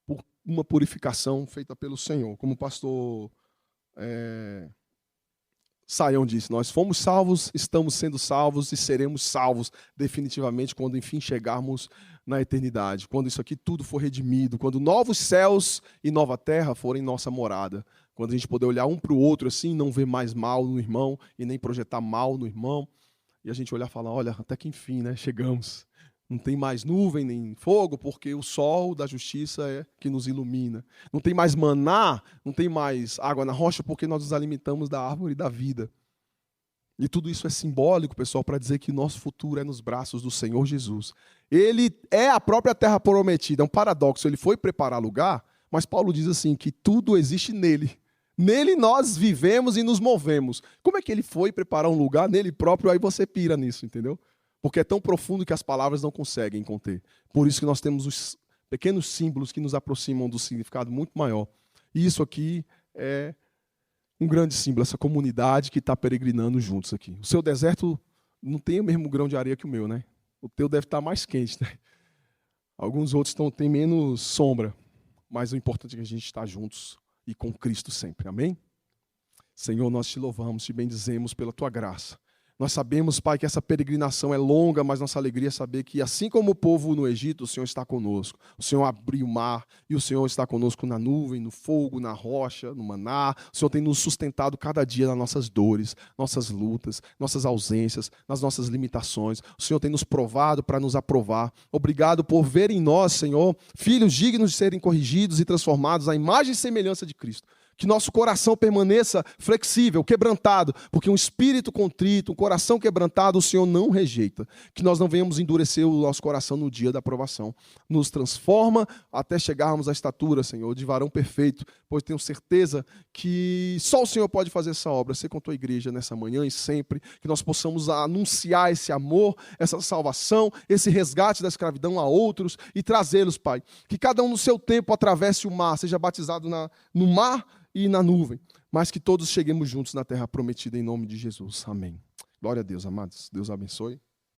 por uma purificação feita pelo Senhor. Como o pastor Saião disse, nós fomos salvos, estamos sendo salvos e seremos salvos definitivamente quando enfim chegarmos na eternidade, quando isso aqui tudo for redimido, quando novos céus e nova terra forem nossa morada, quando a gente poder olhar um para o outro assim, não ver mais mal no irmão e nem projetar mal no irmão, e a gente olhar e falar, olha, até que enfim, né, chegamos. Não tem mais nuvem nem fogo, porque o sol da justiça é que nos ilumina. Não tem mais maná, não tem mais água na rocha, porque nós nos alimentamos da árvore da vida. E tudo isso é simbólico, pessoal, para dizer que nosso futuro é nos braços do Senhor Jesus. Ele é a própria terra prometida, é um paradoxo. Ele foi preparar lugar, mas Paulo diz assim, que tudo existe nele. Nele nós vivemos e nos movemos. Como é que ele foi preparar um lugar nele próprio? Aí você pira nisso, entendeu? Porque é tão profundo que as palavras não conseguem conter. Por isso que nós temos os pequenos símbolos que nos aproximam do significado muito maior. E isso aqui é um grande símbolo, essa comunidade que está peregrinando juntos aqui. O seu deserto não tem o mesmo grão de areia que o meu, né? O teu deve estar mais quente, né? Alguns outros têm menos sombra. Mas o importante é que a gente está juntos e com Cristo sempre. Amém? Senhor, nós te louvamos, te bendizemos pela tua graça. Nós sabemos, Pai, que essa peregrinação é longa, mas nossa alegria é saber que, assim como o povo no Egito, o Senhor está conosco. O Senhor abriu o mar e o Senhor está conosco na nuvem, no fogo, na rocha, no maná. O Senhor tem nos sustentado cada dia nas nossas dores, nossas lutas, nossas ausências, nas nossas limitações. O Senhor tem nos provado para nos aprovar. Obrigado por ver em nós, Senhor, filhos dignos de serem corrigidos e transformados à imagem e semelhança de Cristo. Que nosso coração permaneça flexível, quebrantado, porque um espírito contrito, um coração quebrantado, o Senhor não rejeita. Que nós não venhamos endurecer o nosso coração no dia da aprovação. Nos transforma até chegarmos à estatura, Senhor, de varão perfeito, pois tenho certeza que só o Senhor pode fazer essa obra. Ser com a tua igreja nessa manhã e sempre, que nós possamos anunciar esse amor, essa salvação, esse resgate da escravidão a outros e trazê-los, Pai. Que cada um no seu tempo atravesse o mar, seja batizado no mar e na nuvem, mas que todos cheguemos juntos na terra prometida em nome de Jesus. Amém. Glória a Deus, amados. Deus abençoe.